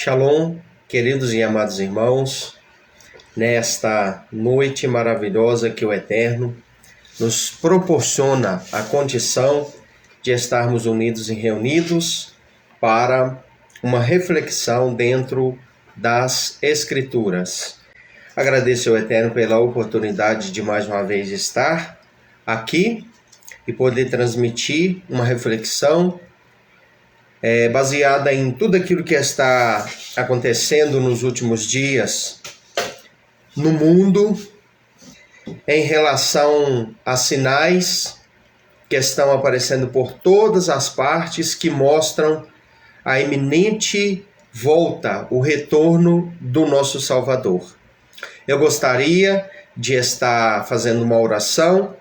Shalom, queridos e amados irmãos, nesta noite maravilhosa que o Eterno nos proporciona a condição de estarmos unidos e reunidos para uma reflexão dentro das Escrituras. Agradeço ao Eterno pela oportunidade de mais uma vez estar aqui e poder transmitir uma reflexão baseada em tudo aquilo que está acontecendo nos últimos dias no mundo, em relação a sinais que estão aparecendo por todas as partes que mostram a iminente volta, o retorno do nosso Salvador. Eu gostaria de estar fazendo uma oração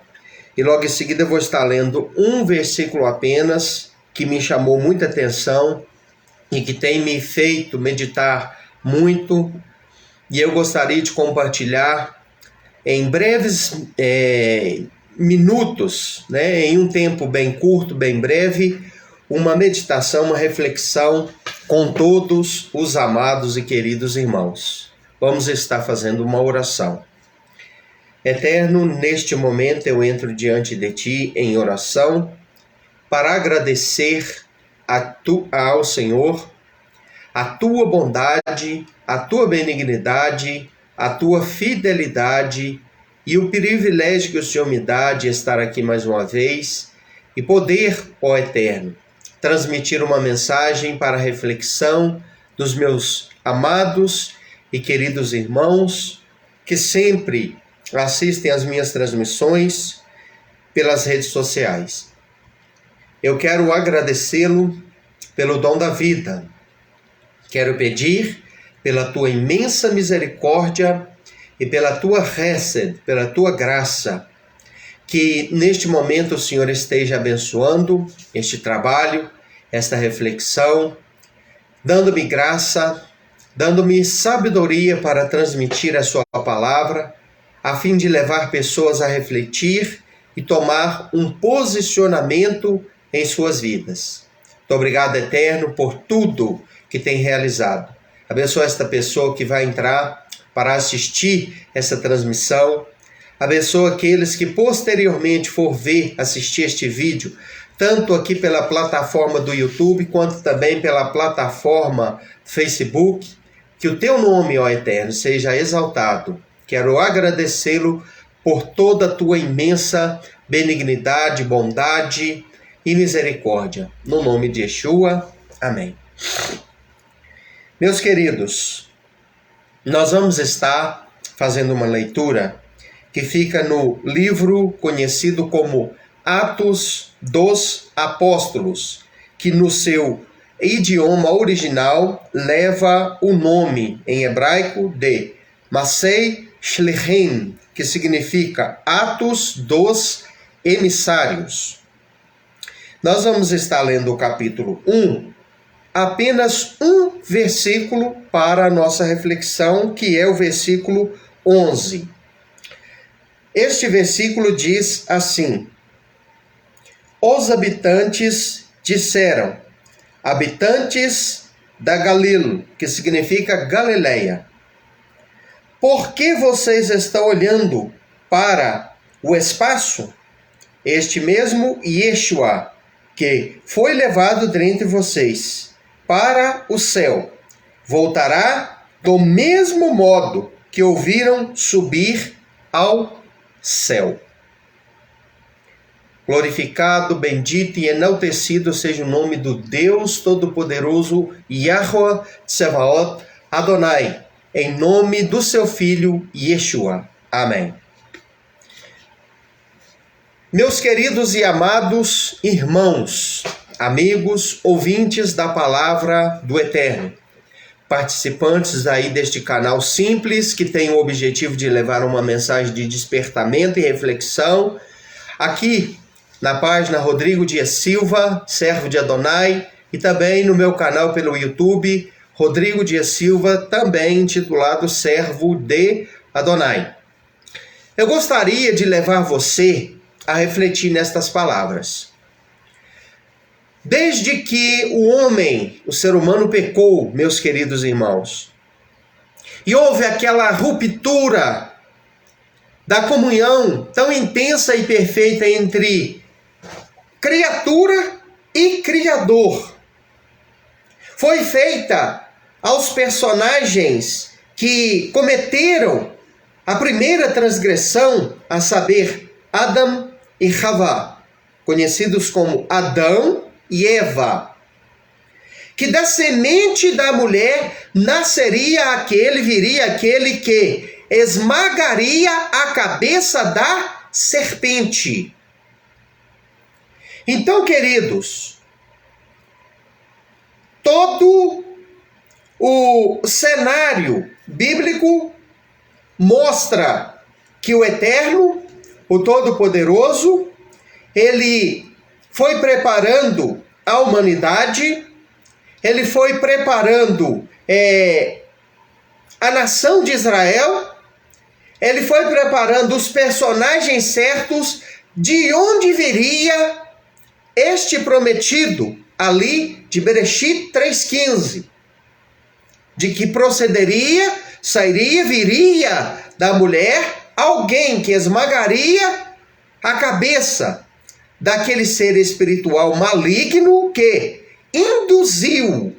e logo em seguida eu vou estar lendo um versículo apenas que me chamou muita atenção e que tem me feito meditar muito, e eu gostaria de compartilhar em breves minutos, em um tempo bem curto, bem breve, uma meditação, uma reflexão com todos os amados e queridos irmãos. Vamos estar fazendo uma oração. Eterno, neste momento eu entro diante de Ti em oração, para agradecer ao Senhor a Tua bondade, a Tua benignidade, a Tua fidelidade e o privilégio que o Senhor me dá de estar aqui mais uma vez e poder, ó Eterno, transmitir uma mensagem para a reflexão dos meus amados e queridos irmãos que sempre assistem às minhas transmissões pelas redes sociais. Eu quero agradecê-lo pelo dom da vida. Quero pedir pela tua imensa misericórdia e pela tua hesed, pela tua graça, que neste momento o Senhor esteja abençoando este trabalho, esta reflexão, dando-me graça, dando-me sabedoria para transmitir a sua palavra, a fim de levar pessoas a refletir e tomar um posicionamento em suas vidas. Muito obrigado, Eterno, por tudo que tem realizado. Abençoa esta pessoa que vai entrar para assistir essa transmissão. Abençoa aqueles que posteriormente for assistir este vídeo, tanto aqui pela plataforma do YouTube, quanto também pela plataforma Facebook. Que o teu nome, ó Eterno, seja exaltado. Quero agradecê-lo por toda a tua imensa benignidade, bondade e misericórdia. No nome de Yeshua. Amém. Meus queridos, nós vamos estar fazendo uma leitura que fica no livro conhecido como Atos dos Apóstolos, que no seu idioma original leva o nome em hebraico de Masei Shlichim, que significa Atos dos Emissários. Nós vamos estar lendo o capítulo 1, apenas um versículo para a nossa reflexão, que é o versículo 11. Este versículo diz assim: Os habitantes disseram, habitantes da Galil, que significa Galileia, por que vocês estão olhando para o espaço? Este mesmo Yeshua, que foi levado dentre vocês para o céu, voltará do mesmo modo que ouviram subir ao céu. Glorificado, bendito e enaltecido seja o nome do Deus Todo-Poderoso, Yahweh Tsevaot Adonai, em nome do seu Filho Yeshua. Amém. Meus queridos e amados irmãos, amigos, ouvintes da Palavra do Eterno, participantes aí deste canal simples, que tem o objetivo de levar uma mensagem de despertamento e reflexão, aqui na página Rodrigo Dias Silva, servo de Adonai, e também no meu canal pelo YouTube, Rodrigo Dias Silva, também intitulado Servo de Adonai. Eu gostaria de levar você a refletir nestas palavras. Desde que o homem, o ser humano, pecou, meus queridos irmãos, e houve aquela ruptura da comunhão tão intensa e perfeita entre criatura e Criador, foi feita aos personagens que cometeram a primeira transgressão, a saber, Adão e Havá, conhecidos como Adão e Eva, que da semente da mulher viria aquele que esmagaria a cabeça da serpente. Então, queridos, todo o cenário bíblico mostra que o Eterno, o Todo-Poderoso, ele foi preparando a humanidade, ele foi preparando a nação de Israel, ele foi preparando os personagens certos de onde viria este prometido ali de Bereshit 3,15, de que viria da mulher alguém que esmagaria a cabeça daquele ser espiritual maligno que induziu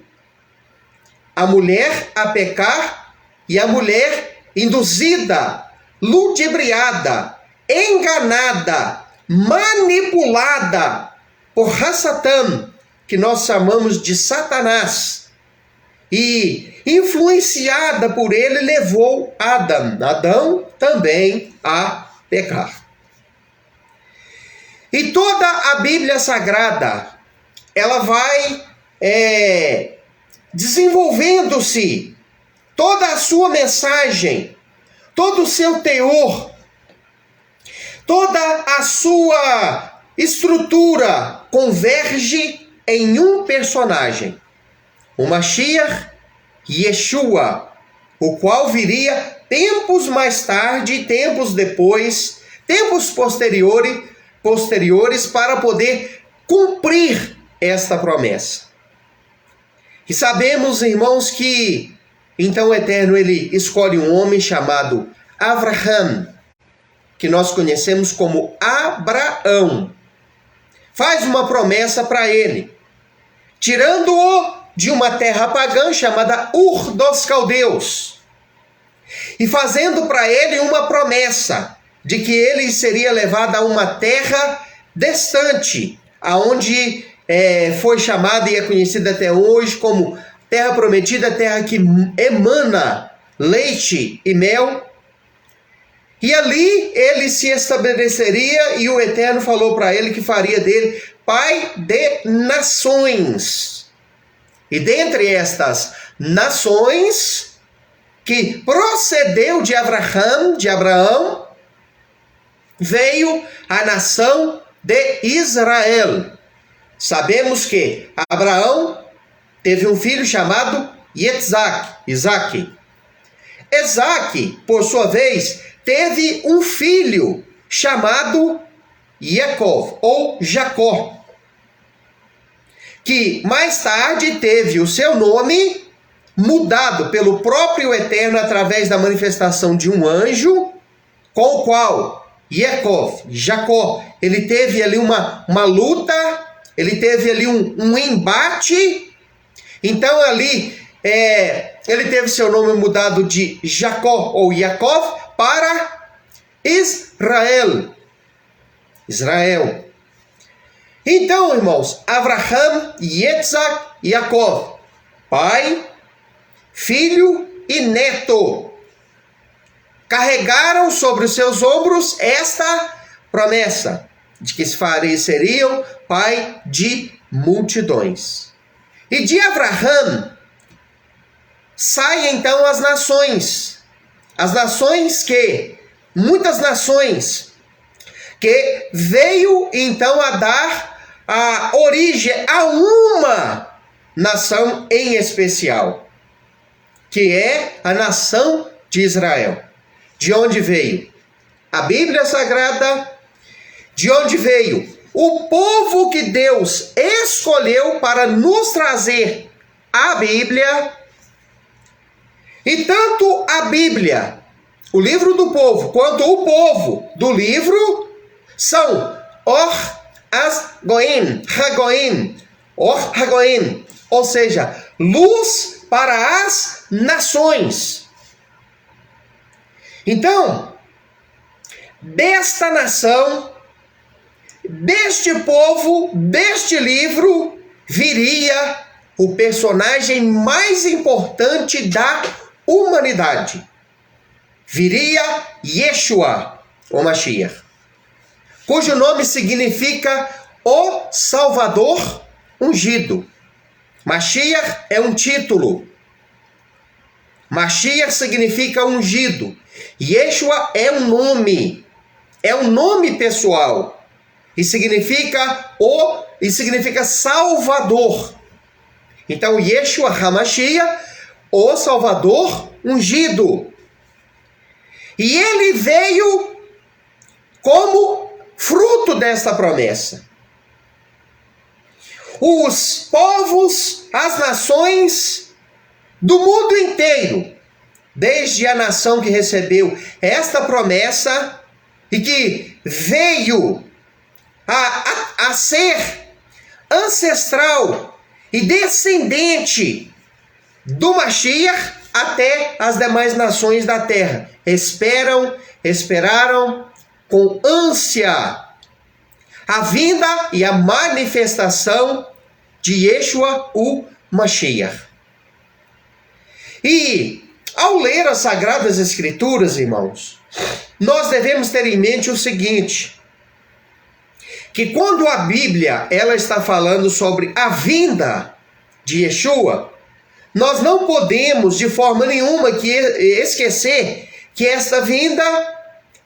a mulher a pecar, e a mulher induzida, ludibriada, enganada, manipulada por Hassatan, que nós chamamos de Satanás, e influenciada por ele, levou Adão também a pecar. E toda a Bíblia Sagrada, ela vai desenvolvendo-se, toda a sua mensagem, todo o seu teor, toda a sua estrutura converge em um personagem, o Mashiach Yeshua, o qual viria tempos mais tarde, tempos depois, tempos posteriores para poder cumprir esta promessa. E sabemos, irmãos, que então o Eterno ele escolhe um homem chamado Avraham, que nós conhecemos como Abraão. Faz uma promessa para ele, tirando-o de uma terra pagã chamada Ur dos Caldeus, e fazendo para ele uma promessa de que ele seria levado a uma terra distante, aonde foi chamada e é conhecida até hoje como terra prometida, terra que emana leite e mel. E ali ele se estabeleceria, e o Eterno falou para ele que faria dele pai de nações. E dentre estas nações que procedeu de Abraão, veio a nação de Israel. Sabemos que Abraão teve um filho chamado Isaac. Isaac, por sua vez, teve um filho chamado Yaakov, ou Jacó, que mais tarde teve o seu nome mudado pelo próprio Eterno através da manifestação de um anjo, com o qual Jacó, ele teve ali uma luta, ele teve ali um embate. Então ali ele teve seu nome mudado de Jacó ou Yaakov para Israel. Então, irmãos, Avraham, Yitzhak e Yaakov, pai, filho e neto, carregaram sobre os seus ombros esta promessa de que seriam pai de multidões. E de Avraham saem então as nações muitas nações, que veio então a dar a origem a uma nação em especial, que é a nação de Israel. De onde veio a Bíblia Sagrada, de onde veio o povo que Deus escolheu para nos trazer a Bíblia, e tanto a Bíblia, o livro do povo, quanto o povo do livro, são Or Hagoim, ou seja, luz para as nações. Então, desta nação, deste povo, deste livro, viria o personagem mais importante da humanidade. Viria Yeshua, o Mashiach, cujo nome significa o Salvador ungido. Mashiach é um título. Mashiach significa ungido. Yeshua é um nome pessoal. E significa Salvador. Então, Yeshua HaMashiach, o Salvador ungido. E ele veio como fruto desta promessa. Os povos, as nações do mundo inteiro, desde a nação que recebeu esta promessa e que veio a ser ancestral e descendente do Mashiach, até as demais nações da terra esperaram com ânsia a vinda e a manifestação de Yeshua, o Mashiach. E ao ler as Sagradas Escrituras, irmãos, nós devemos ter em mente o seguinte, que quando a Bíblia ela está falando sobre a vinda de Yeshua, nós não podemos de forma nenhuma esquecer que esta vinda,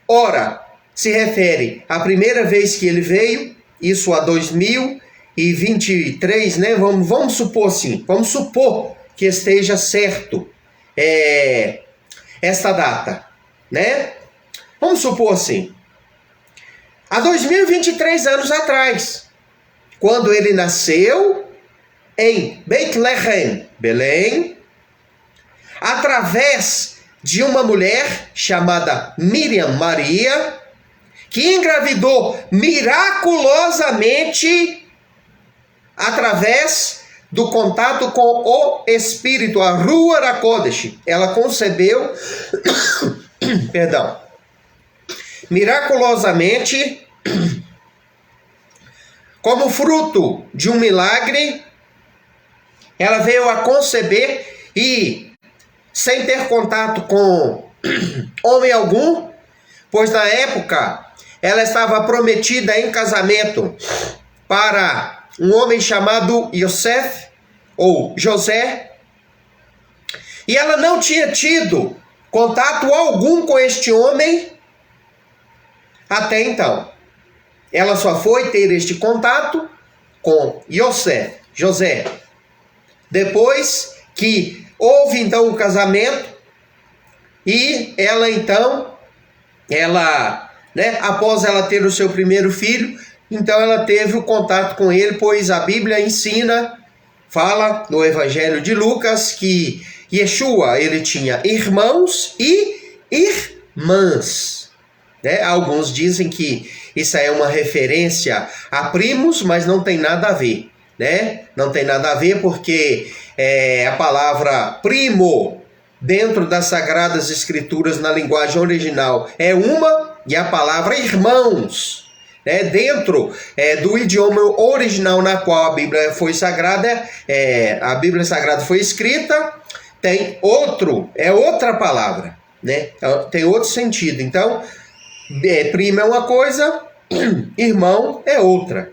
ora, se refere à primeira vez que ele veio, isso há 2023, né? Vamos supor assim, vamos supor que esteja certo esta data, né? Vamos supor assim, há 2023 anos atrás, quando ele nasceu em Bethlehem, Belém, através de uma mulher chamada Miriam Maria, que engravidou miraculosamente através do contato com o Espírito, a Ruach HaKodesh. Ela concebeu, miraculosamente, como fruto de um milagre, ela veio a conceber e, sem ter contato com homem algum, pois na época ela estava prometida em casamento para um homem chamado Yosef, ou José, e ela não tinha tido contato algum com este homem até então. Ela só foi ter este contato com José, depois que houve então o casamento, e ela então, após ela ter o seu primeiro filho, então ela teve o contato com ele, pois a Bíblia fala no Evangelho de Lucas que Yeshua, ele tinha irmãos e irmãs. Alguns dizem que isso é uma referência a primos, mas não tem nada a ver. Não tem nada a ver porque a palavra primo dentro das Sagradas Escrituras na linguagem original é uma, e a palavra irmãos dentro do idioma original na qual a Bíblia foi sagrada, a Bíblia Sagrada foi escrita, tem outra palavra, tem outro sentido. Então, primo é uma coisa, irmão é outra.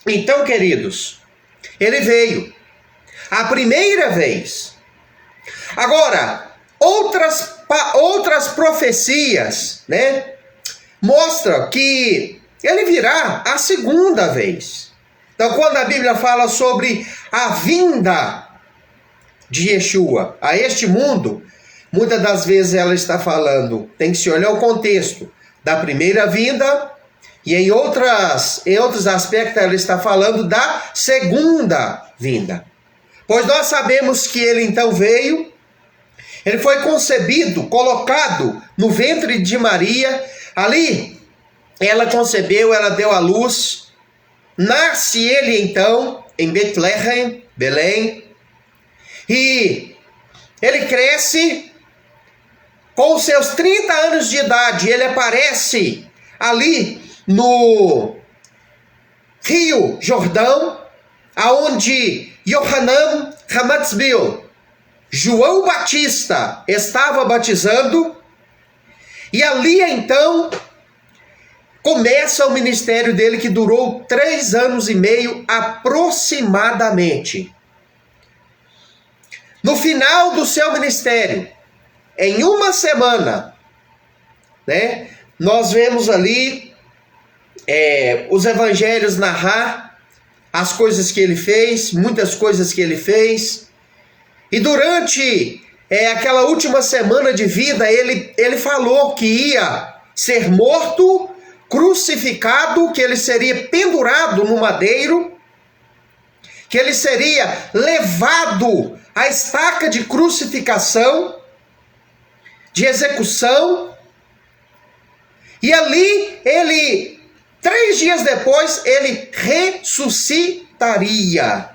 Então, queridos, ele veio a primeira vez. Agora, outras profecias, mostram que ele virá a segunda vez. Então, quando a Bíblia fala sobre a vinda de Yeshua a este mundo, muitas das vezes ela está falando, tem que se olhar o contexto da primeira vinda E em outros aspectos ela está falando da segunda vinda. Pois nós sabemos que ele então veio, ele foi concebido, colocado no ventre de Maria, ali ela concebeu, ela deu à luz, nasce ele então em Betlehem, Belém, e ele cresce com os seus 30 anos de idade, ele aparece ali no Rio Jordão, aonde Yohanan Hamatzbil, João Batista, estava batizando, e ali então começa o ministério dele, que durou 3 anos e meio aproximadamente. No final do seu ministério, em uma semana, né, nós vemos ali os evangelhos narrar as coisas que ele fez, muitas coisas que ele fez. E durante aquela última semana de vida, ele falou que ia ser morto, crucificado, que ele seria pendurado no madeiro, que ele seria levado à estaca de crucificação, de execução. E ali ele, 3 dias depois, ele ressuscitaria.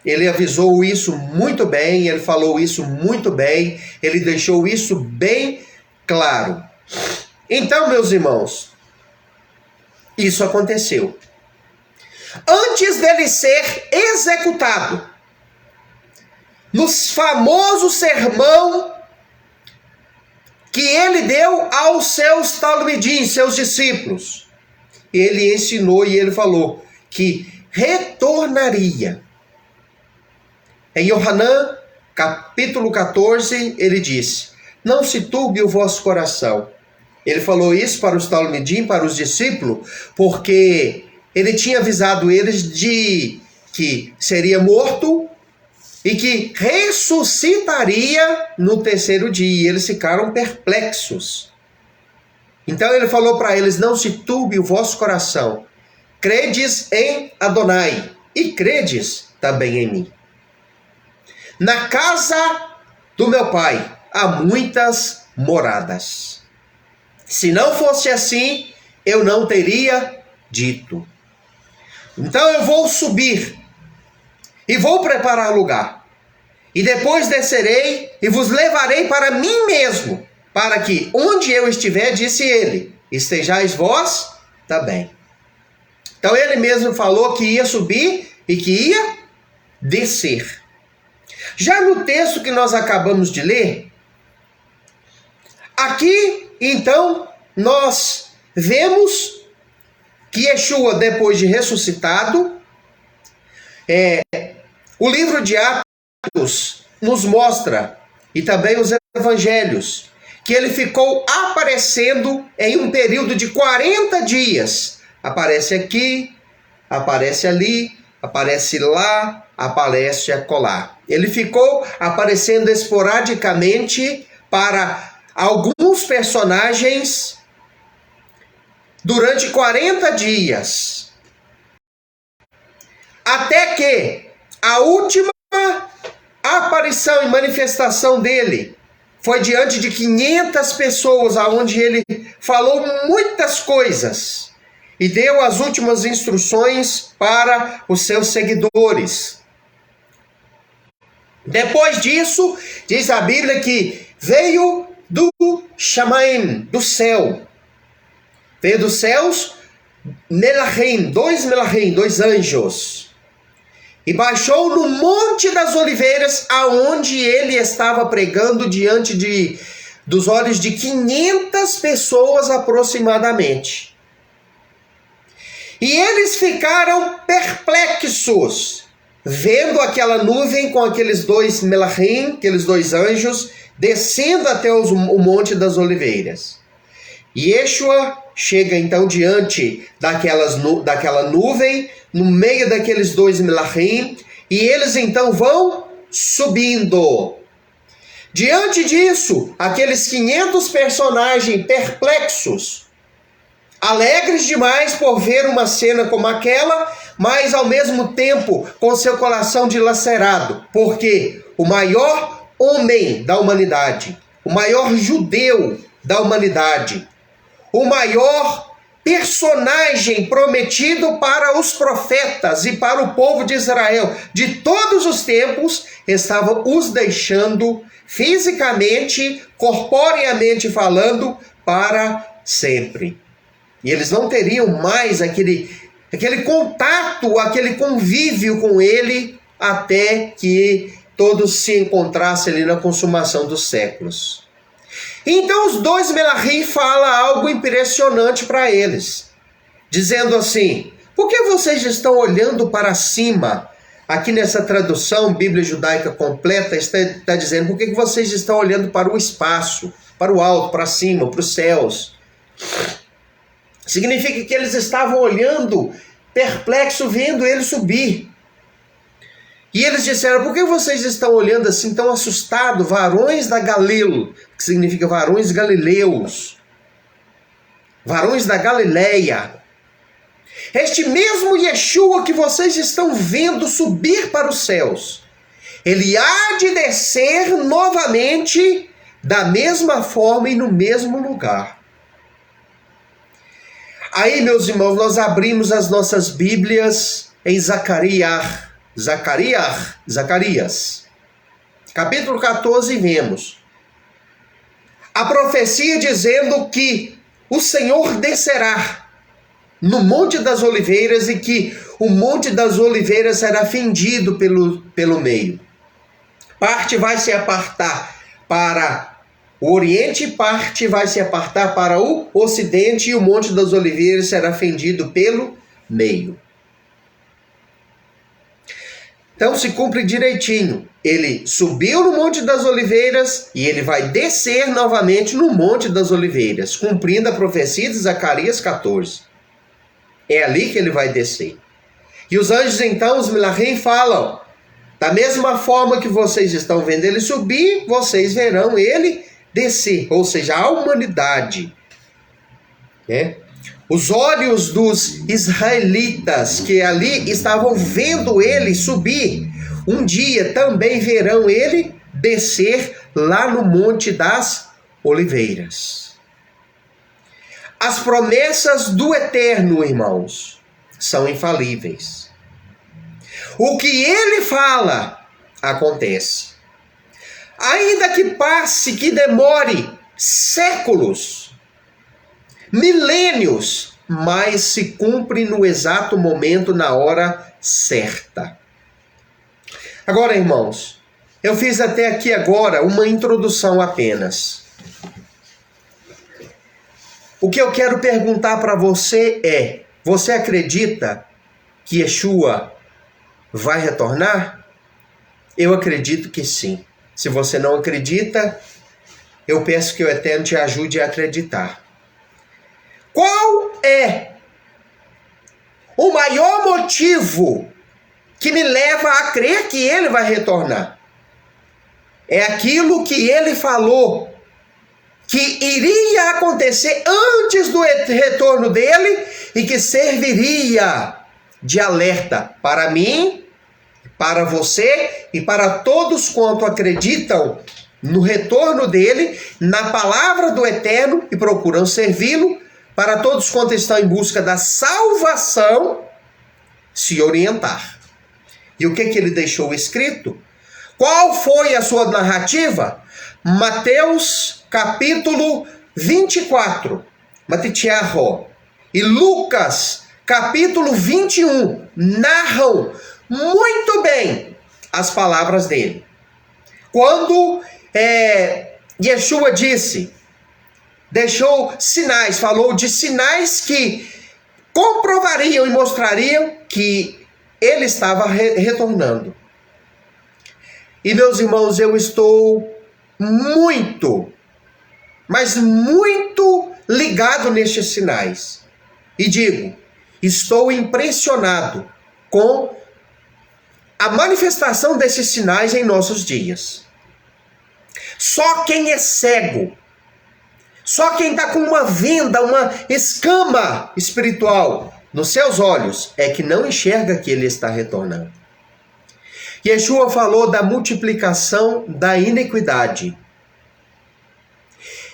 Ele avisou isso muito bem, ele falou isso muito bem, ele deixou isso bem claro. Então, meus irmãos, isso aconteceu. Antes dele ser executado, no famoso sermão que ele deu aos seus talmidim, seus discípulos, ele ensinou e ele falou que retornaria. Em Yohanan, capítulo 14, ele disse: não se turbe o vosso coração. Ele falou isso para os talmidim, para os discípulos, porque ele tinha avisado eles de que seria morto e que ressuscitaria no 3º dia. E eles ficaram perplexos. Então ele falou para eles: não se turbe o vosso coração. Credes em Adonai e credes também em mim. Na casa do meu pai há muitas moradas. Se não fosse assim, eu não teria dito. Então eu vou subir e vou preparar lugar. E depois descerei e vos levarei para mim mesmo, para que onde eu estiver, disse ele, estejais vós também. Então ele mesmo falou que ia subir e que ia descer. Já no texto que nós acabamos de ler, aqui então nós vemos que Yeshua, depois de ressuscitado, o livro de Atos nos mostra, e também os evangelhos, que ele ficou aparecendo em um período de 40 dias. Aparece aqui, aparece ali, aparece lá, aparece acolá. Ele ficou aparecendo esporadicamente para alguns personagens durante 40 dias. Até que a última aparição e manifestação dele foi diante de 500 pessoas, onde ele falou muitas coisas e deu as últimas instruções para os seus seguidores. Depois disso, diz a Bíblia que veio do Shamaim, do céu. Veio dos céus Melachim, 2 anjos. E baixou no Monte das Oliveiras, aonde ele estava pregando diante dos olhos de 500 pessoas aproximadamente. E eles ficaram perplexos, vendo aquela nuvem com aqueles 2 Melachim, aqueles 2 anjos, descendo até o Monte das Oliveiras. E Yeshua chega então diante daquela nuvem, no meio daqueles 2 Melachim, e eles então vão subindo. Diante disso, aqueles 500 personagens perplexos alegres demais por ver uma cena como aquela, mas ao mesmo tempo com seu coração dilacerado, porque o maior homem da humanidade, o maior judeu da humanidade, o maior personagem prometido para os profetas e para o povo de Israel de todos os tempos, estava os deixando fisicamente, corporeamente falando, para sempre. E eles não teriam mais aquele contato, aquele convívio com ele, até que todos se encontrassem ali na consumação dos séculos. Então os dois Melahim falam algo impressionante para eles, dizendo assim: por que vocês estão olhando para cima? Aqui nessa tradução, Bíblia Judaica Completa, está dizendo, por que vocês estão olhando para o espaço, para o alto, para cima, para os céus? Significa que eles estavam olhando, perplexo, vendo ele subir. E eles disseram, por que vocês estão olhando assim tão assustados, varões da Galil, que significa varões galileus, varões da Galileia? Este mesmo Yeshua que vocês estão vendo subir para os céus, ele há de descer novamente da mesma forma e no mesmo lugar. Aí, meus irmãos, nós abrimos as nossas Bíblias em Zacarias, capítulo 14, e vemos a profecia dizendo que o Senhor descerá no Monte das Oliveiras e que o Monte das Oliveiras será fendido pelo meio. Parte vai se apartar para o Oriente, parte vai se apartar para o Ocidente, e o Monte das Oliveiras será fendido pelo meio. Então se cumpre direitinho. Ele subiu no Monte das Oliveiras e ele vai descer novamente no Monte das Oliveiras, cumprindo a profecia de Zacarias 14. É ali que ele vai descer. E os anjos, então, os Melahim, falam, da mesma forma que vocês estão vendo ele subir, vocês verão ele descer, ou seja, a humanidade. Os olhos dos israelitas que ali estavam vendo ele subir, um dia também verão ele descer lá no Monte das Oliveiras. As promessas do Eterno, irmãos, são infalíveis. O que ele fala, acontece. Ainda que passe, que demore séculos, milênios, mas se cumpre no exato momento, na hora certa. Agora, irmãos, eu fiz até aqui agora uma introdução apenas. O que eu quero perguntar para você é, você acredita que Yeshua vai retornar? Eu acredito que sim. Se você não acredita, eu peço que o Eterno te ajude a acreditar. Qual é o maior motivo que me leva a crer que ele vai retornar? É aquilo que ele falou que iria acontecer antes do retorno dele e que serviria de alerta para mim, para você e para todos quanto acreditam no retorno dele, na palavra do Eterno e procuram servi-lo, para todos quanto estão em busca da salvação, se orientar. E o que ele deixou escrito? Qual foi a sua narrativa? Mateus capítulo 24, Matitiarro, e Lucas capítulo 21 narram muito bem as palavras dele. Quando Yeshua deixou sinais, falou de sinais que comprovariam e mostrariam que ele estava retornando. E meus irmãos, eu estou muito, mas muito ligado nestes sinais. E digo, estou impressionado com a manifestação desses sinais em nossos dias. Só quem é cego, Só quem está com uma venda, uma escama espiritual nos seus olhos é que não enxerga que ele está retornando. Yeshua falou da multiplicação da iniquidade.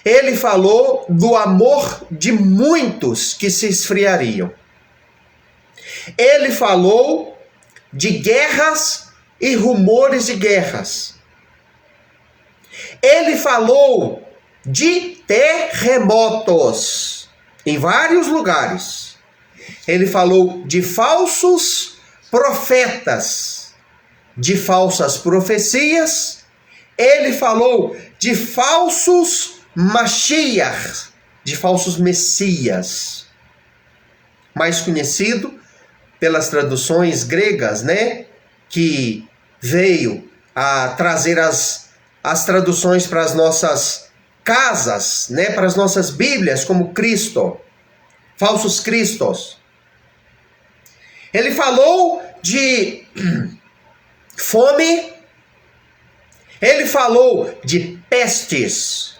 Ele falou do amor de muitos que se esfriariam. Ele falou de guerras e rumores de guerras. Ele falou de terremotos em vários lugares. Ele falou de falsos profetas, de falsas profecias. Ele falou de falsos Mashiach, de falsos messias, mais conhecido pelas traduções gregas, né, que veio a trazer as traduções para as nossas casas, né, para as nossas Bíblias, como Cristo, falsos cristos. Ele falou de fome, ele falou de pestes,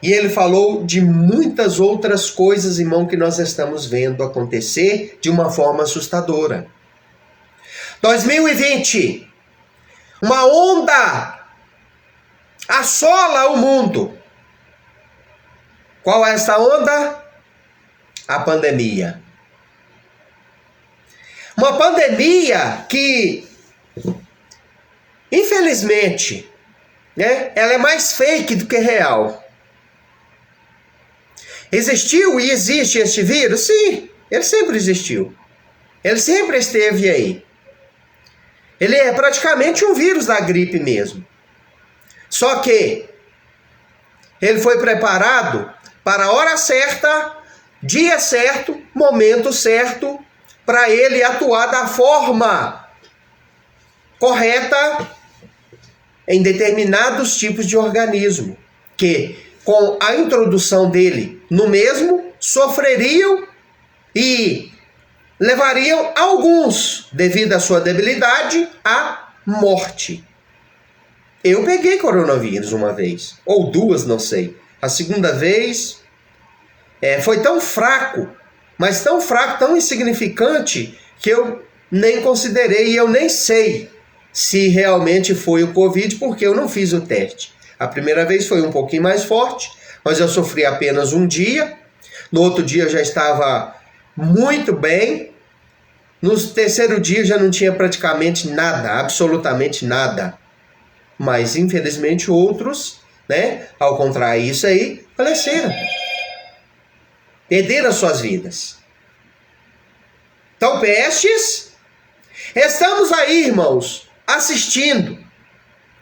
e ele falou de muitas outras coisas, irmão, que nós estamos vendo acontecer de uma forma assustadora. 2020, uma onda assola o mundo. Qual é essa onda? A pandemia. Uma pandemia que, infelizmente, né, ela é mais fake do que real. Existiu e existe este vírus? Sim, ele sempre existiu. Ele sempre esteve aí. Ele é praticamente um vírus da gripe mesmo. Só que ele foi preparado para a hora certa, dia certo, momento certo, para ele atuar da forma correta em determinados tipos de organismo, que com a introdução dele no mesmo, sofreriam e levariam alguns, devido à sua debilidade, à morte. Eu peguei coronavírus uma vez, ou duas, não sei. A segunda vez foi tão fraco, mas tão fraco, tão insignificante, que eu nem considerei e eu nem sei se realmente foi o Covid, porque eu não fiz o teste. A primeira vez foi um pouquinho mais forte, mas eu sofri apenas um dia. No outro dia eu já estava muito bem. No terceiro dia eu já não tinha praticamente nada, absolutamente nada. Mas infelizmente outros, né, ao contrair isso aí, faleceram. Perderam as suas vidas. Então, pestes, estamos aí, irmãos, assistindo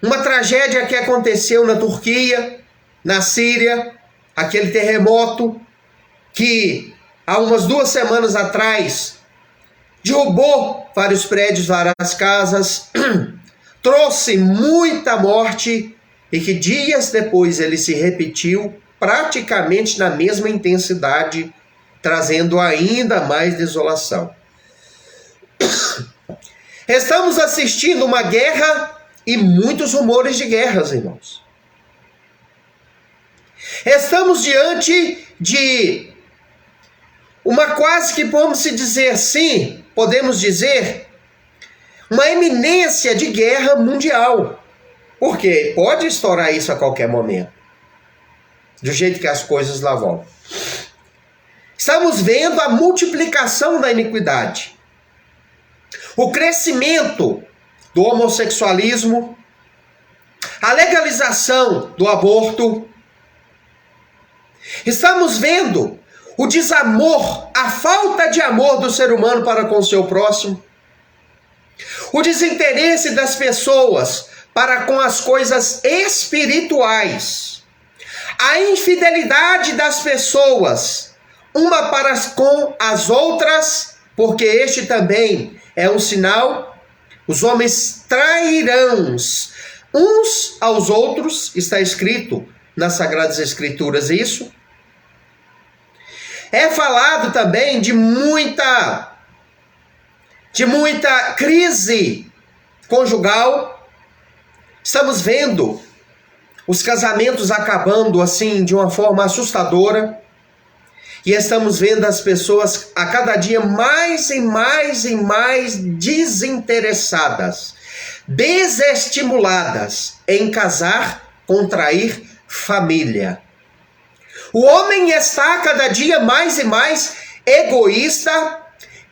uma tragédia que aconteceu na Turquia, na Síria, aquele terremoto que há umas 2 semanas atrás derrubou vários prédios, várias casas, trouxe muita morte e que dias depois ele se repetiu praticamente na mesma intensidade, trazendo ainda mais desolação. Estamos assistindo uma guerra e muitos rumores de guerras, irmãos. Estamos diante de uma quase que podemos dizer assim, uma iminência de guerra mundial. Porque pode estourar isso a qualquer momento. Do jeito que as coisas lá vão. Estamos vendo a multiplicação da iniquidade. O crescimento do homossexualismo, a legalização do aborto. Estamos vendo o desamor, a falta de amor do ser humano para com o seu próximo, o desinteresse das pessoas para com as coisas espirituais, a infidelidade das pessoas, uma para com as outras, porque este também é um sinal. Os homens trairão uns aos outros, está escrito nas Sagradas Escrituras isso. É falado também de muita crise conjugal. Estamos vendo os casamentos acabando assim de uma forma assustadora, e estamos vendo as pessoas a cada dia mais e mais e mais desinteressadas, desestimuladas em casar, contrair família. O homem está a cada dia mais e mais egoísta,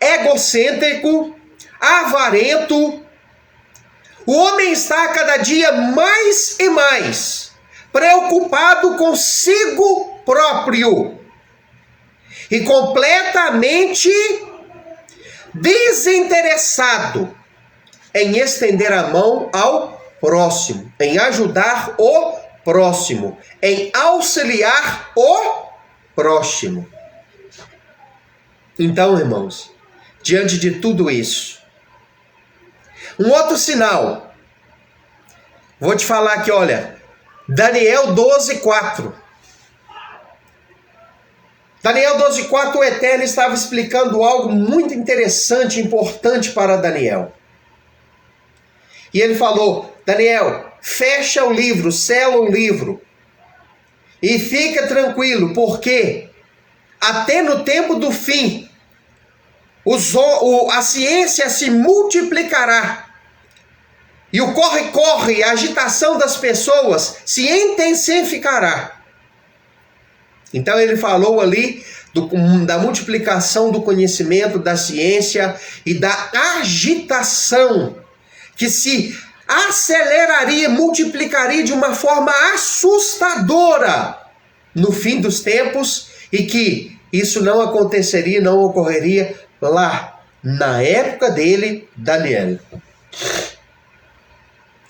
egocêntrico, avarento. O homem está a cada dia mais e mais preocupado consigo próprio e completamente desinteressado em estender a mão ao próximo, em ajudar o próximo, em auxiliar o próximo. Então, irmãos, diante de tudo isso, um outro sinal, vou te falar aqui, olha, Daniel 12:4. Daniel 12:4, o Eterno estava explicando algo muito interessante, importante para Daniel. E ele falou: Daniel, fecha o livro, sela o livro e fica tranquilo, porque até no tempo do fim, a ciência se multiplicará e o corre-corre, a agitação das pessoas se intensificará. Então ele falou ali da multiplicação do conhecimento, da ciência e da agitação que se aceleraria, multiplicaria de uma forma assustadora no fim dos tempos, e que isso não aconteceria, não ocorreria lá na época dele, Daniel.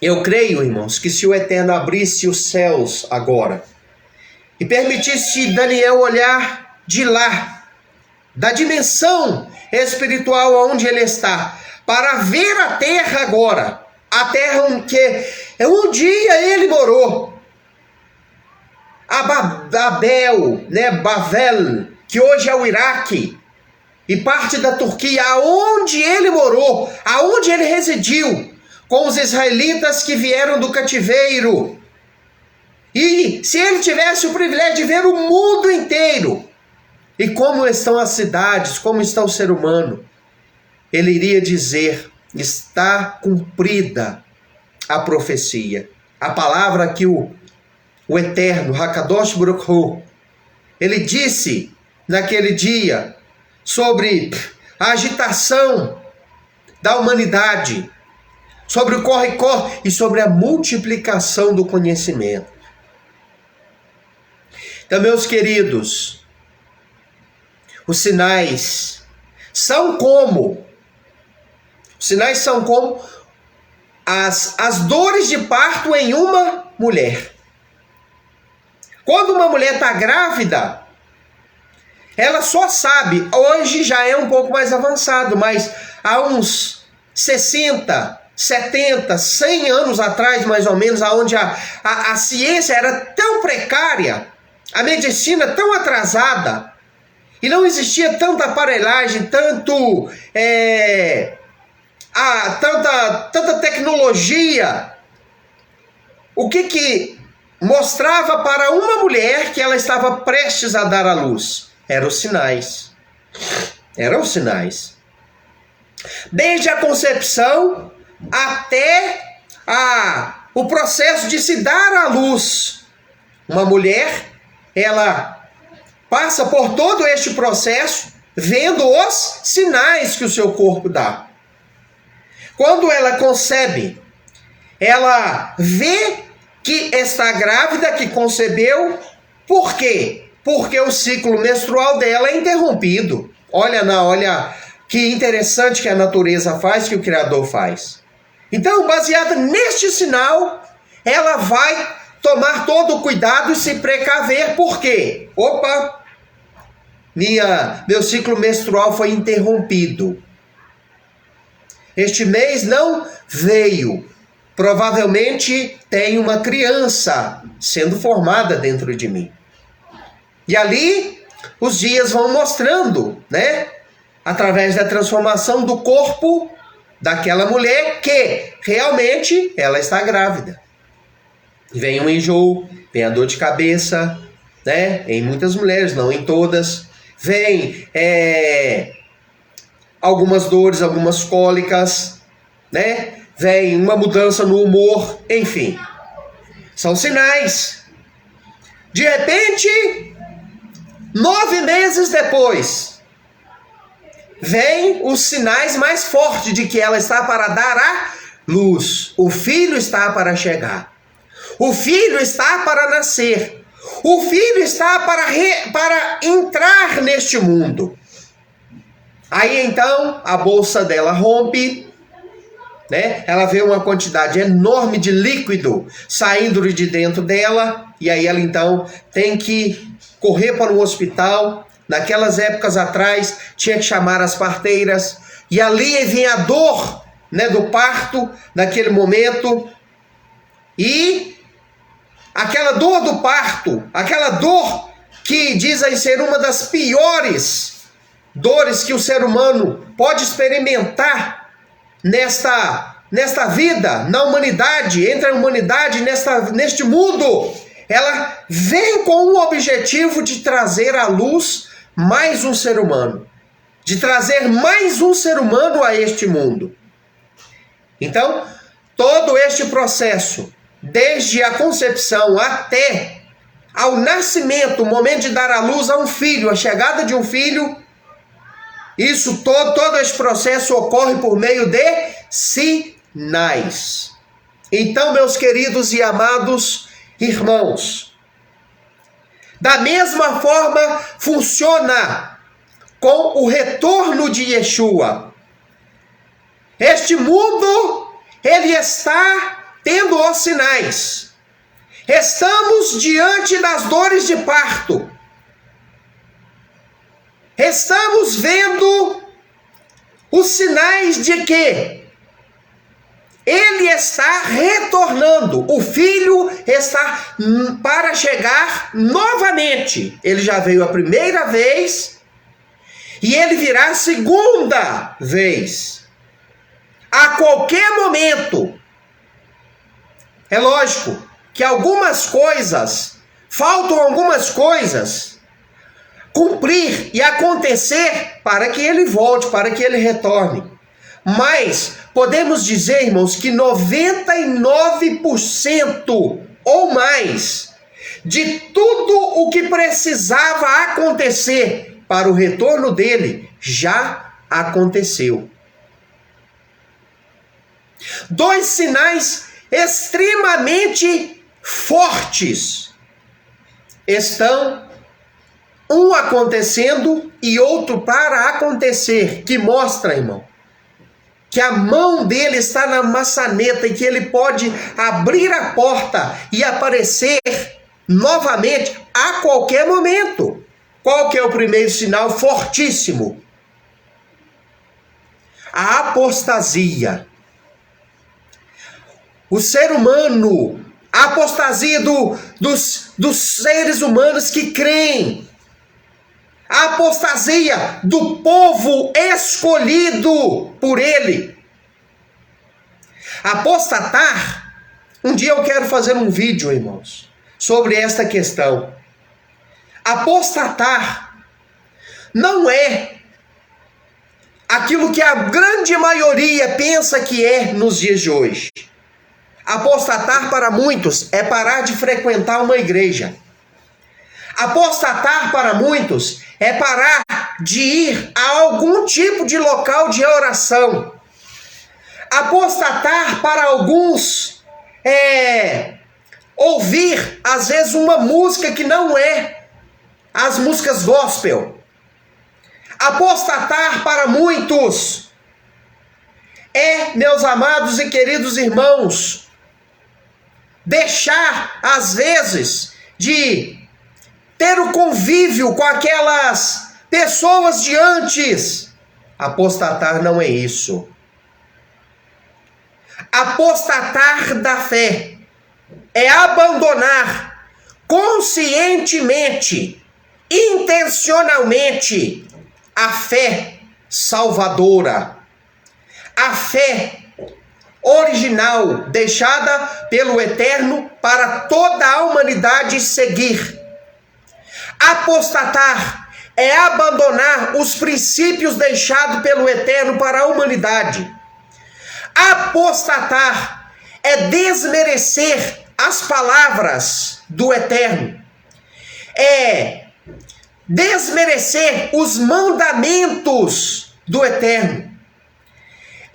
Eu creio, irmãos, que se o Eterno abrisse os céus agora e permitisse Daniel olhar de lá, da dimensão espiritual onde ele está, para ver a terra agora, a terra que um dia ele morou, a Babel, Bavel, que hoje é o Iraque, e parte da Turquia, aonde ele morou, aonde ele residiu, com os israelitas que vieram do cativeiro. E se ele tivesse o privilégio de ver o mundo inteiro, e como estão as cidades, como está o ser humano, ele iria dizer: está cumprida a profecia. A palavra que o Eterno, Hakadosh Baruch Hu, ele disse naquele dia sobre a agitação da humanidade, sobre o corre-corre e sobre a multiplicação do conhecimento. Então, meus queridos, os sinais são como as dores de parto em uma mulher. Quando uma mulher está grávida, ela só sabe, hoje já é um pouco mais avançado, mas há uns 60, 70, 100 anos atrás, mais ou menos, onde a ciência era tão precária, a medicina tão atrasada, e não existia tanta aparelhagem, tanta tecnologia. O que mostrava para uma mulher que ela estava prestes a dar à luz? Eram os sinais. Eram os sinais. Desde a concepção até o processo de se dar à luz. Uma mulher, ela passa por todo este processo vendo os sinais que o seu corpo dá. Quando ela concebe, ela vê que está grávida, que concebeu. Por quê? Porque o ciclo menstrual dela é interrompido. Olha que interessante que a natureza faz, que o Criador faz. Então, baseada neste sinal, ela vai tomar todo o cuidado e se precaver. Por quê? Opa, meu ciclo menstrual foi interrompido. Este mês não veio. Provavelmente tem uma criança sendo formada dentro de mim. E ali os dias vão mostrando, através da transformação do corpo daquela mulher, que realmente ela está grávida. Vem um enjoo, vem a dor de cabeça, né? Em muitas mulheres, não em todas. Vem algumas dores, algumas cólicas, né? Vem uma mudança no humor, enfim. São sinais. De repente, 9 meses depois, vem os sinais mais fortes de que ela está para dar a luz. O filho está para chegar. O filho está para nascer. O filho está para entrar neste mundo. Aí então a bolsa dela rompe, né? Ela vê uma quantidade enorme de líquido saindo de dentro dela. E aí ela então tem que correr para um hospital. Naquelas épocas atrás tinha que chamar as parteiras. E ali vem a dor, né, do parto naquele momento. E aquela dor do parto, aquela dor que dizem ser uma das piores dores que o ser humano pode experimentar nesta vida, na humanidade, entre a humanidade neste mundo, ela vem com o objetivo de trazer à luz mais um ser humano, de trazer mais um ser humano a este mundo. Então, todo este processo, desde a concepção até ao nascimento, o momento de dar à luz a um filho, a chegada de um filho, isso todo esse processo ocorre por meio de sinais. Então, meus queridos e amados irmãos, da mesma forma funciona com o retorno de Yeshua. Este mundo, ele está tendo os sinais. Estamos diante das dores de parto. Estamos vendo os sinais de que ele está retornando. O filho está para chegar novamente. Ele já veio a primeira vez e ele virá a segunda vez. A qualquer momento. É lógico que faltam algumas coisas cumprir e acontecer para que ele volte, para que ele retorne. Mas podemos dizer, irmãos, que 99% ou mais de tudo o que precisava acontecer para o retorno dele já aconteceu. 2 sinais extremamente fortes estão um acontecendo e outro para acontecer, que mostra, irmão, que a mão dele está na maçaneta e que ele pode abrir a porta e aparecer novamente a qualquer momento. Qual que é o primeiro sinal fortíssimo? A apostasia. O ser humano, a apostasia dos seres humanos que creem. A apostasia do povo escolhido por ele. Apostatar, um dia eu quero fazer um vídeo, irmãos, sobre esta questão. Apostatar não é aquilo que a grande maioria pensa que é nos dias de hoje. Apostatar para muitos é parar de frequentar uma igreja. Apostatar para muitos é parar de ir a algum tipo de local de oração. Apostatar para alguns é ouvir, às vezes, uma música que não é as músicas gospel. Apostatar para muitos é, meus amados e queridos irmãos, deixar, às vezes, de ter o convívio com aquelas pessoas de antes. Apostatar não é isso. Apostatar da fé é abandonar conscientemente, intencionalmente, a fé salvadora, a fé original, deixada pelo Eterno para toda a humanidade seguir. Apostatar é abandonar os princípios deixados pelo Eterno para a humanidade. Apostatar é desmerecer as palavras do Eterno. É desmerecer os mandamentos do Eterno.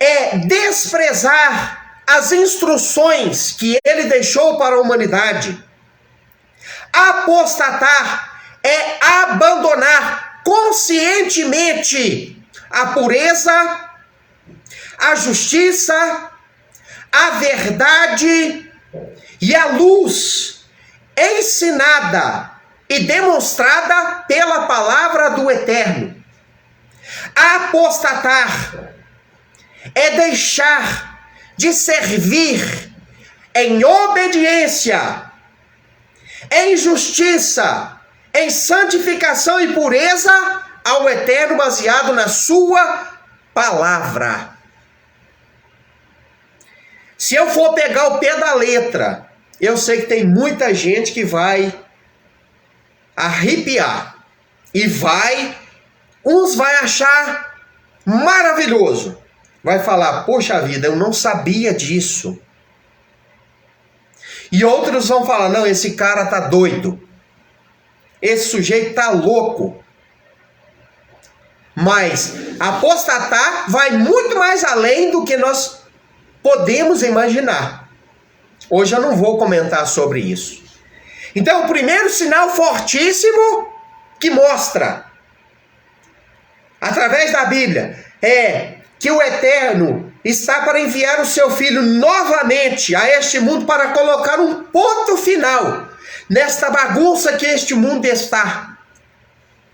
É desprezar as instruções que ele deixou para a humanidade. Apostatar é abandonar conscientemente a pureza, a justiça, a verdade e a luz ensinada e demonstrada pela palavra do Eterno. Apostatar é deixar de servir em obediência, em justiça, em santificação e pureza ao Eterno baseado na sua palavra. Se eu for pegar o pé da letra, eu sei que tem muita gente que vai arrepiar e uns vai achar maravilhoso. Vai falar, poxa vida, eu não sabia disso. E outros vão falar, não, esse cara tá doido. Esse sujeito tá louco. Mas apostatar vai muito mais além do que nós podemos imaginar. Hoje eu não vou comentar sobre isso. Então, o primeiro sinal fortíssimo que mostra, através da Bíblia, é que o Eterno está para enviar o seu Filho novamente a este mundo para colocar um ponto final nesta bagunça que este mundo está,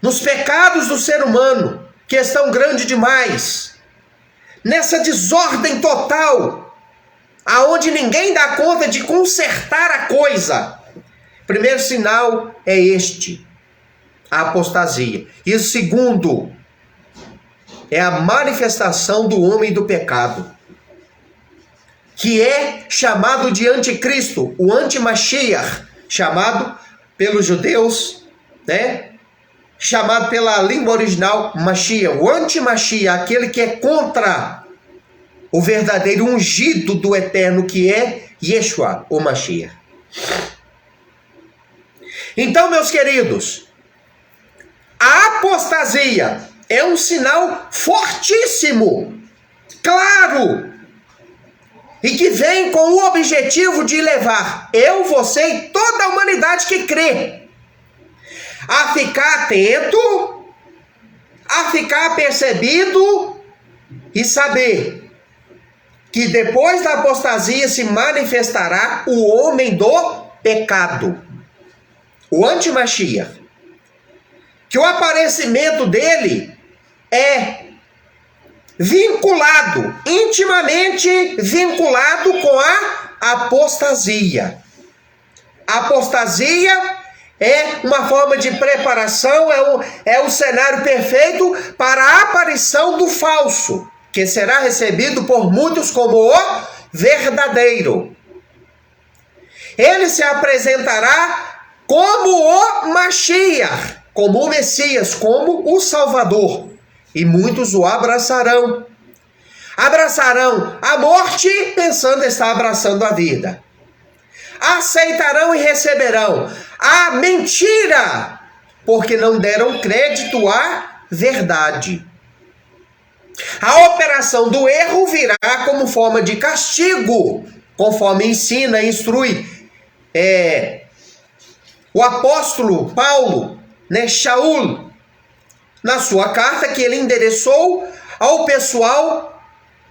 nos pecados do ser humano, que estão grande demais, nessa desordem total, aonde ninguém dá conta de consertar a coisa. Primeiro sinal é este, a apostasia. E o segundo é a manifestação do homem do pecado, que é chamado de anticristo, o anti-Mashiach, chamado pelos judeus, né? Chamado pela língua original Mashiach, o anti-Mashiach, aquele que é contra o verdadeiro ungido do Eterno, que é Yeshua, o Mashiach. Então, meus queridos, a apostasia é um sinal fortíssimo, claro, e que vem com o objetivo de levar eu, você e toda a humanidade que crê a ficar atento, a ficar percebido e saber que depois da apostasia se manifestará o homem do pecado, o anti-Mashiach, que o aparecimento dele é vinculado, intimamente vinculado com a apostasia. A apostasia é uma forma de preparação, é o cenário perfeito para a aparição do falso, que será recebido por muitos como o verdadeiro. Ele se apresentará como o Mashiach, como o Messias, como o Salvador. E muitos o abraçarão. Abraçarão a morte pensando estar abraçando a vida. Aceitarão e receberão a mentira, porque não deram crédito à verdade. A operação do erro virá como forma de castigo, conforme ensina e instrui o apóstolo Paulo, Shaul, na sua carta que ele endereçou ao pessoal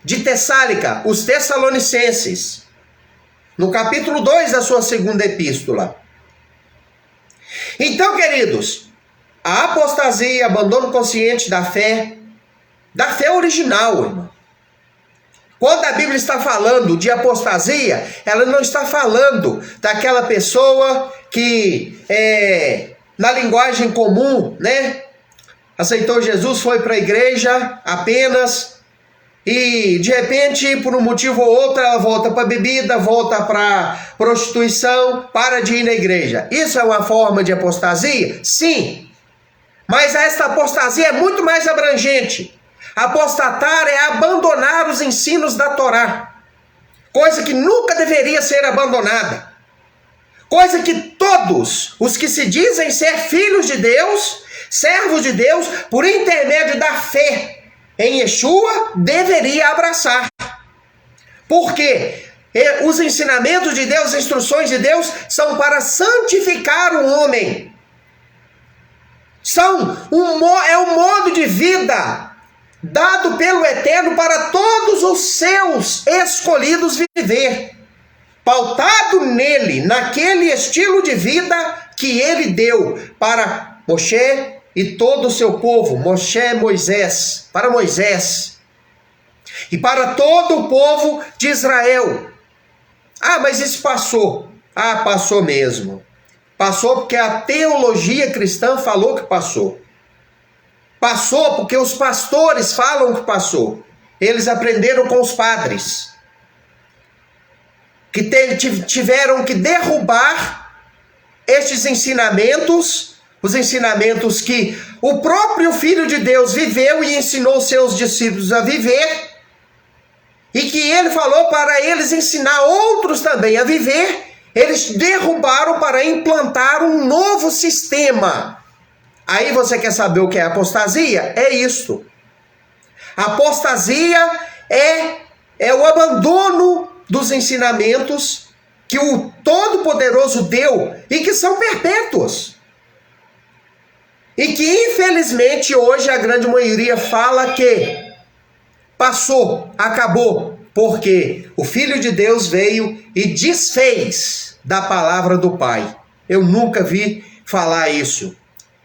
de Tessálica, os Tessalonicenses, no capítulo 2 da sua segunda epístola. Então, queridos, a apostasia, abandono consciente da fé original, irmão. Quando a Bíblia está falando de apostasia, ela não está falando daquela pessoa que, na linguagem comum, né, aceitou Jesus, foi para a igreja apenas, e de repente, por um motivo ou outro, ela volta para bebida, volta para prostituição, para de ir na igreja. Isso é uma forma de apostasia? Sim. Mas esta apostasia é muito mais abrangente. Apostatar é abandonar os ensinos da Torá, coisa que nunca deveria ser abandonada. Coisa que todos os que se dizem ser filhos de Deus, servos de Deus, por intermédio da fé em Yeshua, deveria abraçar. Porque os ensinamentos de Deus, as instruções de Deus, são para santificar o homem. É um modo de vida dado pelo Eterno para todos os seus escolhidos viver, pautado nele, naquele estilo de vida que ele deu para Moshe e todo o seu povo, Moisés, para Moisés e para todo o povo de Israel. Ah, mas isso passou. Ah, passou mesmo. Passou porque a teologia cristã falou que passou. Passou porque os pastores falam que passou. Eles aprenderam com os padres, que tiveram que derrubar estes ensinamentos, os ensinamentos que o próprio Filho de Deus viveu e ensinou seus discípulos a viver, e que ele falou para eles ensinar outros também a viver. Eles derrubaram para implantar um novo sistema. Aí você quer saber o que é apostasia? É isto. Apostasia é o abandono dos ensinamentos que o Todo-Poderoso deu e que são perpétuos. E que infelizmente hoje a grande maioria fala que passou, acabou, porque o Filho de Deus veio e desfez da palavra do Pai. Eu nunca vi falar isso.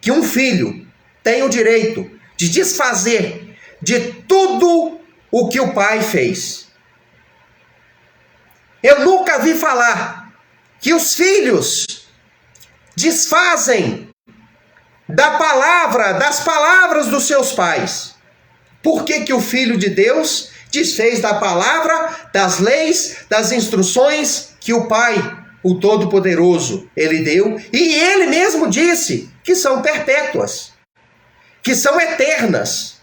Que um filho tem o direito de desfazer de tudo o que o pai fez. Eu nunca vi falar que os filhos desfazem das palavras dos seus pais. Por que o Filho de Deus desfez da palavra, das leis, das instruções que o Pai, o Todo-Poderoso, ele deu? E ele mesmo disse que são perpétuas, que são eternas,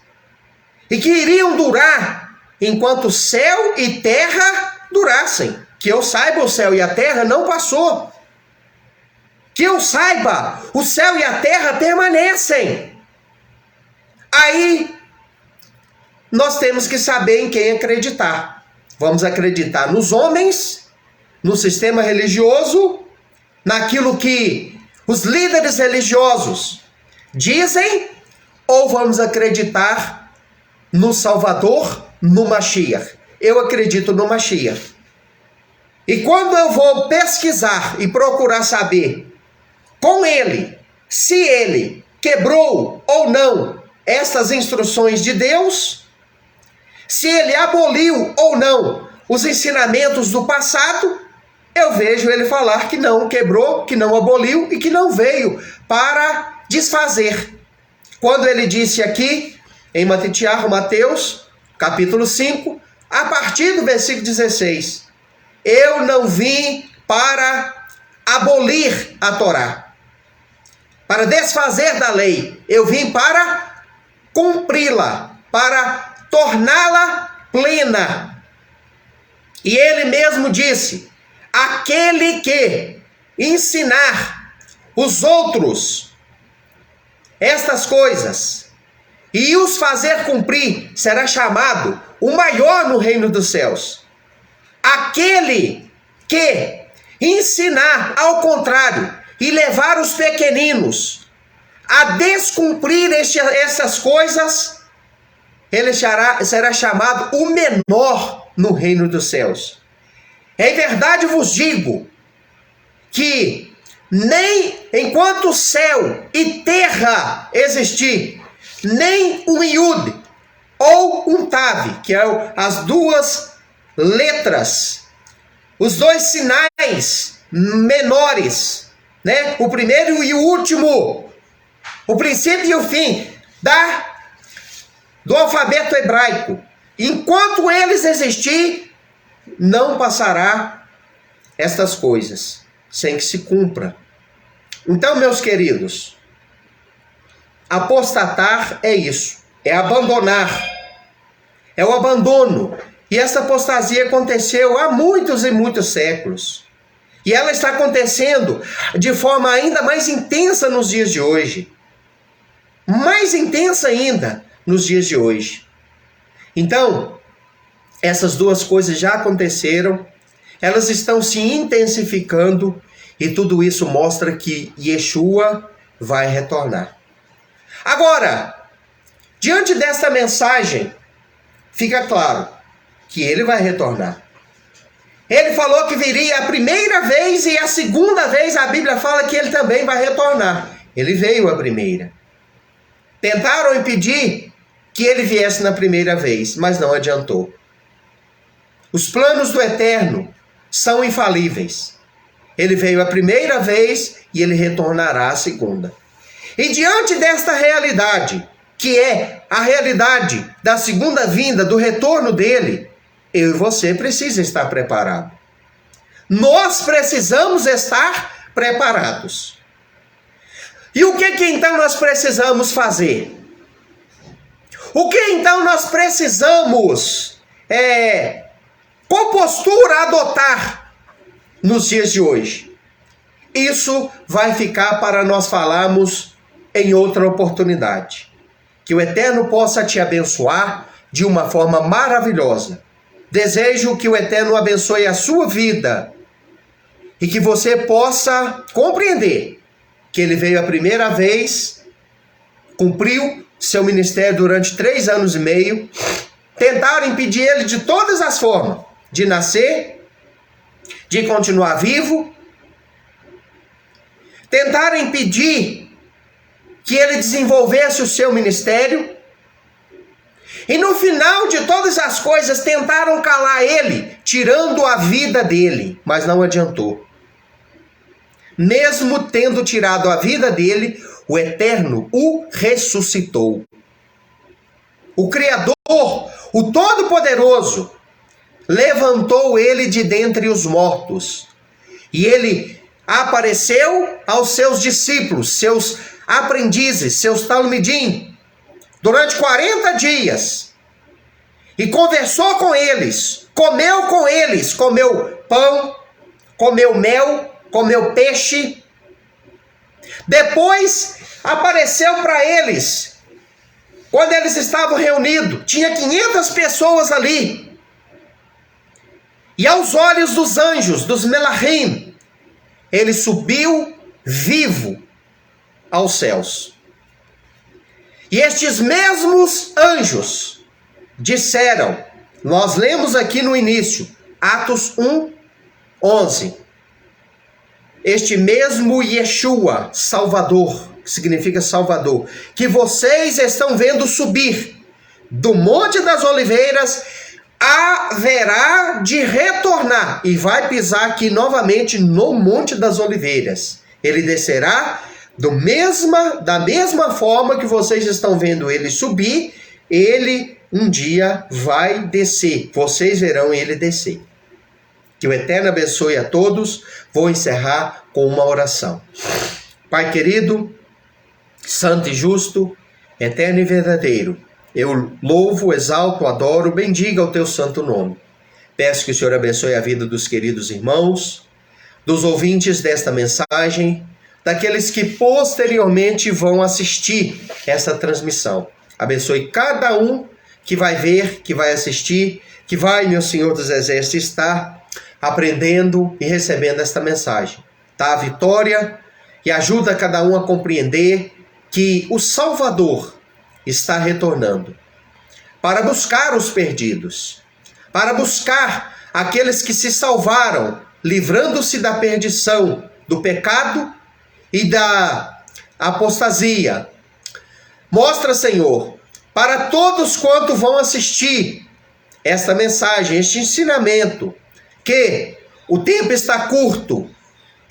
e que iriam durar enquanto céu e terra durassem. Que eu saiba, o céu e a terra não passou. Que eu saiba, o céu e a terra permanecem. Aí nós temos que saber em quem acreditar. Vamos acreditar nos homens, no sistema religioso, naquilo que os líderes religiosos dizem, ou vamos acreditar no Salvador, no Mashiach? Eu acredito no Mashiach. E quando eu vou pesquisar e procurar saber com ele, se ele quebrou ou não estas instruções de Deus, se ele aboliu ou não os ensinamentos do passado, eu vejo ele falar que não quebrou, que não aboliu e que não veio para desfazer. Quando ele disse aqui, em Mateus, capítulo 5, a partir do versículo 16, eu não vim para abolir a Torá, para desfazer da lei, eu vim para cumpri-la, para torná-la plena. E ele mesmo disse, aquele que ensinar os outros estas coisas e os fazer cumprir, será chamado o maior no reino dos céus. Aquele que ensinar ao contrário e levar os pequeninos a descumprir essas coisas, ele será chamado o menor no reino dos céus. Em verdade vos digo que nem enquanto céu e terra existir, nem um Iud ou um Tav, que é as duas letras, os dois sinais menores, né? O primeiro e o último, o princípio e o fim do alfabeto hebraico, enquanto eles existirem, não passará estas coisas sem que se cumpra. Então, meus queridos, apostatar é isso, é abandonar, é o abandono. E essa apostasia aconteceu há muitos e muitos séculos. E ela está acontecendo de forma ainda mais intensa nos dias de hoje. Mais intensa ainda nos dias de hoje. Então, essas duas coisas já aconteceram, elas estão se intensificando e tudo isso mostra que Yeshua vai retornar. Agora, diante desta mensagem, fica claro que ele vai retornar. Ele falou que viria a primeira vez e a segunda vez a Bíblia fala que ele também vai retornar. Ele veio a primeira. Tentaram impedir que ele viesse na primeira vez, mas não adiantou. Os planos do Eterno são infalíveis. Ele veio a primeira vez e ele retornará a segunda. E diante desta realidade, que é a realidade da segunda vinda, do retorno dele, eu e você precisa estar preparado. Nós precisamos estar preparados. E o que então nós precisamos fazer? O que então nós precisamos qual postura adotar nos dias de hoje? Isso vai ficar para nós falarmos em outra oportunidade. Que o Eterno possa te abençoar de uma forma maravilhosa. Desejo que o Eterno abençoe a sua vida e que você possa compreender que ele veio a primeira vez, cumpriu seu ministério durante 3 anos e meio, tentaram impedir ele de todas as formas, de nascer, de continuar vivo, tentaram impedir que ele desenvolvesse o seu ministério, e no final de todas as coisas tentaram calar ele, tirando a vida dele, mas não adiantou. Mesmo tendo tirado a vida dele, o Eterno o ressuscitou. O Criador, o Todo-Poderoso, levantou ele de dentre os mortos. E ele apareceu aos seus discípulos, seus aprendizes, seus talmidim, durante 40 dias. E conversou com eles, comeu pão, comeu mel, comeu peixe. Depois apareceu para eles, quando eles estavam reunidos, tinha 500 pessoas ali. E aos olhos dos anjos, dos melahim, ele subiu vivo aos céus. E estes mesmos anjos disseram, nós lemos aqui no início, Atos 1:11. Este mesmo Yeshua, Salvador, que significa Salvador, que vocês estão vendo subir do Monte das Oliveiras, haverá de retornar e vai pisar aqui novamente no Monte das Oliveiras. Ele descerá da mesma forma que vocês estão vendo ele subir, ele um dia vai descer. Vocês verão ele descer. Que o Eterno abençoe a todos. Vou encerrar com uma oração. Pai querido, santo e justo, eterno e verdadeiro, eu louvo, exalto, adoro, bendiga o teu santo nome. Peço que o Senhor abençoe a vida dos queridos irmãos, dos ouvintes desta mensagem, daqueles que posteriormente vão assistir essa transmissão. Abençoe cada um que vai ver, que vai assistir, que vai, meu Senhor dos Exércitos, estar aprendendo e recebendo esta mensagem. Dá a vitória e ajuda cada um a compreender que o Salvador está retornando para buscar os perdidos, para buscar aqueles que se salvaram, livrando-se da perdição, do pecado e da apostasia. Mostra, Senhor, para todos quanto vão assistir esta mensagem, este ensinamento, que o tempo está curto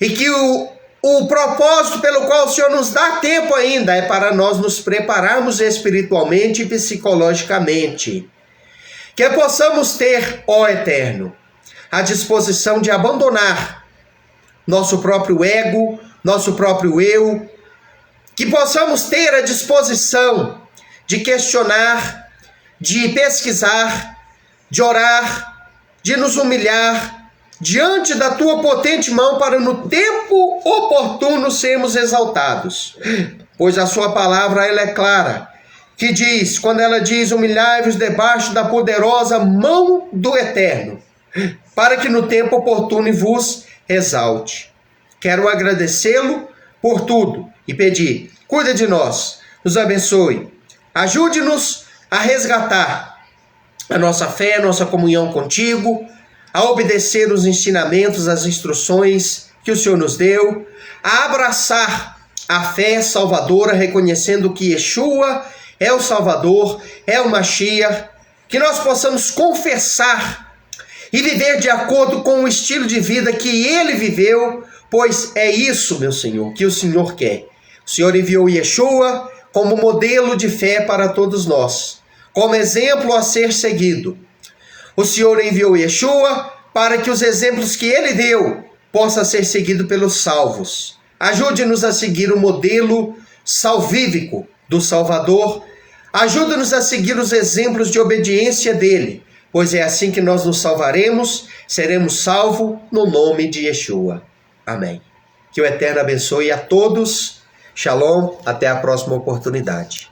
e que o propósito pelo qual o Senhor nos dá tempo ainda é para nós nos prepararmos espiritualmente e psicologicamente. Que possamos ter, ó Eterno, a disposição de abandonar nosso próprio ego, nosso próprio eu, que possamos ter a disposição de questionar, de pesquisar, de orar, de nos humilhar diante da tua potente mão para no tempo oportuno sermos exaltados. Pois a sua palavra ela é clara, que diz, quando ela diz, humilhai-vos debaixo da poderosa mão do Eterno, para que no tempo oportuno vos exalte. Quero agradecê-lo por tudo e pedir, cuida de nós, nos abençoe, ajude-nos a resgatar a nossa fé, a nossa comunhão contigo, a obedecer os ensinamentos, as instruções que o Senhor nos deu, a abraçar a fé salvadora, reconhecendo que Yeshua é o Salvador, é o Mashiach, que nós possamos confessar e viver de acordo com o estilo de vida que ele viveu, pois é isso, meu Senhor, que o Senhor quer. O Senhor enviou Yeshua como modelo de fé para todos nós, como exemplo a ser seguido. O Senhor enviou Yeshua para que os exemplos que ele deu possam ser seguidos pelos salvos. Ajude-nos a seguir o modelo salvífico do Salvador. Ajuda-nos a seguir os exemplos de obediência dele, pois é assim que nós nos salvaremos, seremos salvos no nome de Yeshua. Amém. Que o Eterno abençoe a todos. Shalom, até a próxima oportunidade.